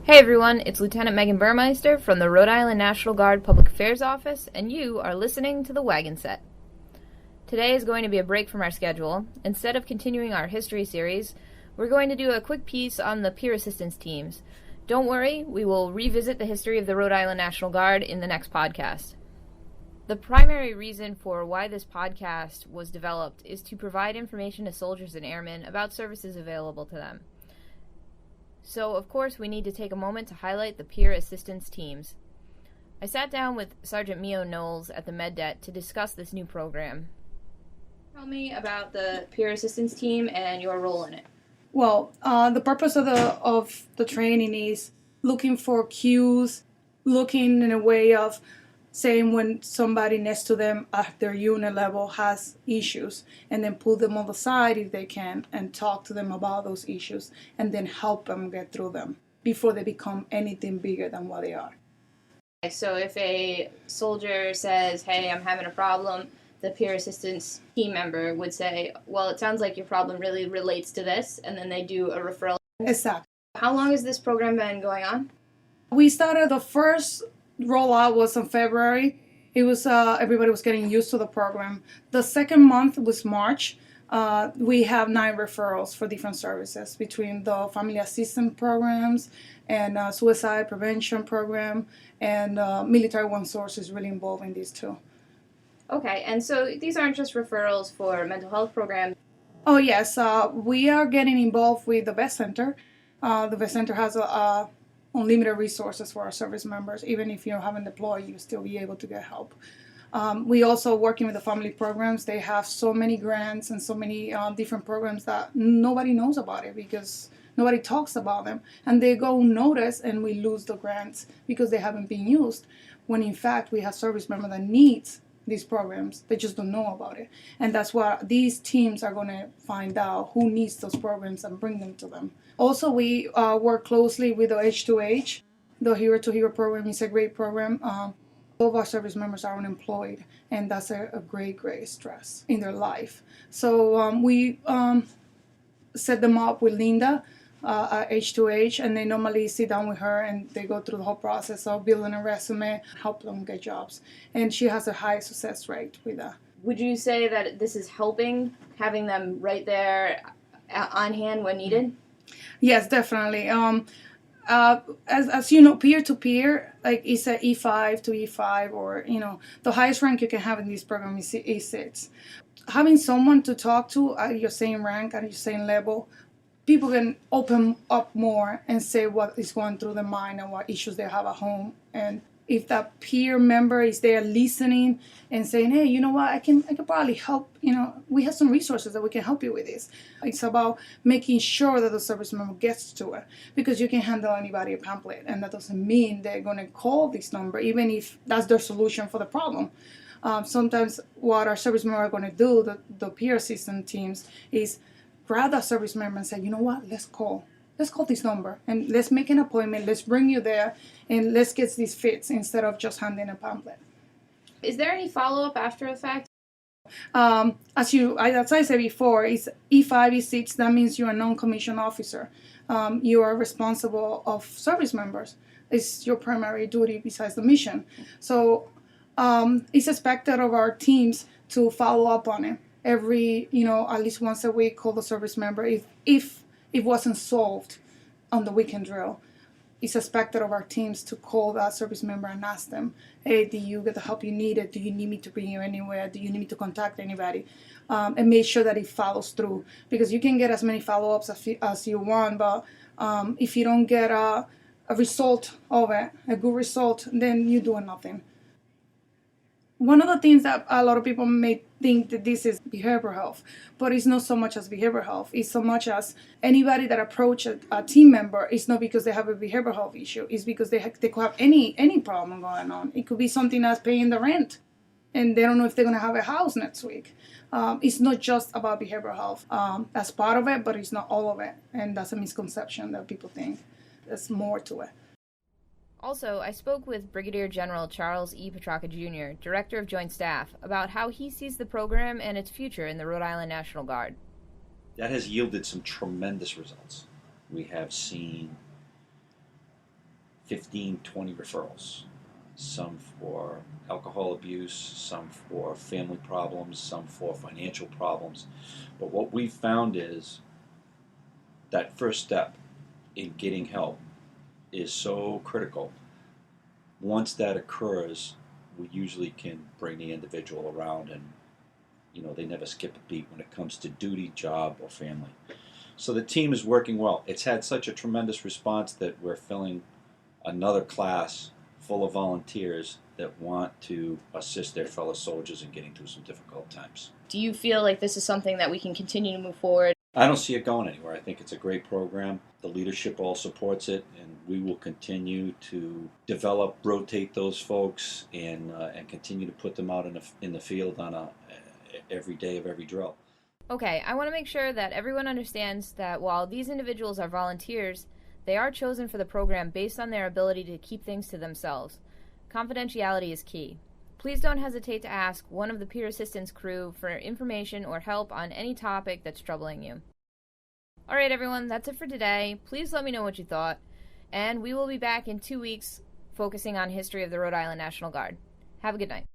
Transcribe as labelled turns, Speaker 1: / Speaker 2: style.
Speaker 1: Hey everyone, it's Lieutenant Megan Burmeister from the Rhode Island National Guard Public Affairs Office, and you are listening to the Wagon Set. Today is going to be a break from our schedule. Instead of continuing our history series, we're going to do a quick piece on the peer assistance teams. Don't worry, we will revisit the history of the Rhode Island National Guard in the next podcast. The primary reason for why this podcast was developed is to provide information to soldiers and airmen about services available to them. So, of course, we need to take a moment to highlight the peer assistance teams. I sat down with Sergeant Mio Knowles at the MedDet to discuss this new program. Tell me about the peer assistance team and your role in it.
Speaker 2: Well, the purpose of the training is looking for cues, looking in a way of saying when somebody next to them at their unit level has issues, and then pull them on the side if they can and talk to them about those issues and then help them get through them before they become anything bigger than what they are.
Speaker 1: So if a soldier says, hey, I'm having a problem, the peer assistance team member would say, well, it sounds like your problem really relates to this, and then they do a referral.
Speaker 2: Exactly.
Speaker 1: How long has this program been going on?
Speaker 2: We started the first rollout was in February. It was everybody was getting used to the program. The second month was March. We have 9 referrals for different services between the family assistance programs and suicide prevention program, and Military One Source is really involved in these too.
Speaker 1: Okay, and so these aren't just referrals for mental health programs.
Speaker 2: Oh yes, we are getting involved with the Vet Center. The Vet Center has unlimited resources for our service members. Even if you haven't deployed, you'll still be able to get help. We also working with the family programs. They have so many grants and so many different programs that nobody knows about it because nobody talks about them. And they go unnoticed, and we lose the grants because they haven't been used. When in fact, we have service members that needs these programs. They just don't know about it. And that's why these teams are going to find out who needs those programs and bring them to them. Also, we work closely with the H2H. The Hero to Hero program is a great program. All of our service members are unemployed, and that's a great stress in their life. So we set them up with Linda at H2H, and they normally sit down with her and they go through the whole process of building a resume, help them get jobs. And she has a high success rate with that.
Speaker 1: Would you say that this is helping, having them right there on hand when needed?
Speaker 2: Yes, definitely. As you know, peer-to-peer, like it's a E5 to E5, or, the highest rank you can have in this program is E6. Having someone to talk to at your same rank, at your same level, people can open up more and say what is going through their mind and what issues they have at home. And if that peer member is there listening and saying, hey, you know what, I can probably help, we have some resources that we can help you with this. It's about making sure that the service member gets to it, because you can handle anybody a pamphlet, and that doesn't mean they're going to call this number, even if that's their solution for the problem. Sometimes what our service member are going to do, the peer assistance teams, is grab that service member and say, you know what, let's call this number and let's make an appointment, let's bring you there, and let's get these fixed instead of just handing a pamphlet.
Speaker 1: Is there any follow-up after the fact?
Speaker 2: As I said before, it's E5, E6, that means you're a non-commissioned officer. You are responsible of service members. It's your primary duty besides the mission. So it's expected of our teams to follow up on it. Every, at least once a week, call the service member. If it wasn't solved on the weekend drill, it's expected of our teams to call that service member and ask them, hey, do you get the help you needed? Do you need me to bring you anywhere? Do you need me to contact anybody? And make sure that it follows through. Because you can get as many follow-ups as you want, but if you don't get a result of it, a good result, then you're doing nothing. One of the things that a lot of people may think that this is behavioral health, but it's not so much as behavioral health. It's so much as anybody that approaches a team member, it's not because they have a behavioral health issue. It's because they could have any problem going on. It could be something as paying the rent, and they don't know if they're going to have a house next week. It's not just about behavioral health. That's part of it, but it's not all of it. And that's a misconception that people think. There's more to it.
Speaker 1: Also, I spoke with Brigadier General Charles E. Petrarca, Jr., Director of Joint Staff, about how he sees the program and its future in the Rhode Island National Guard.
Speaker 3: That has yielded some tremendous results. We have seen 15, 20 referrals. Some for alcohol abuse, some for family problems, some for financial problems. But what we've found is that first step in getting help is so critical. Once that occurs, we usually can bring the individual around, and they never skip a beat when it comes to duty, job, or family. So the team is working well. It's had such a tremendous response that we're filling another class full of volunteers that want to assist their fellow soldiers in getting through some difficult times.
Speaker 1: Do you feel like this is something that we can continue to move forward?
Speaker 3: I don't see it going anywhere. I think it's a great program. The leadership all supports it, and we will continue to develop, rotate those folks, and continue to put them out in the field on every day of every drill.
Speaker 1: Okay, I want to make sure that everyone understands that while these individuals are volunteers, they are chosen for the program based on their ability to keep things to themselves. Confidentiality is key. Please don't hesitate to ask one of the peer assistance crew for information or help on any topic that's troubling you. Alright everyone, that's it for today. Please let me know what you thought, and we will be back in 2 weeks focusing on history of the Rhode Island National Guard. Have a good night.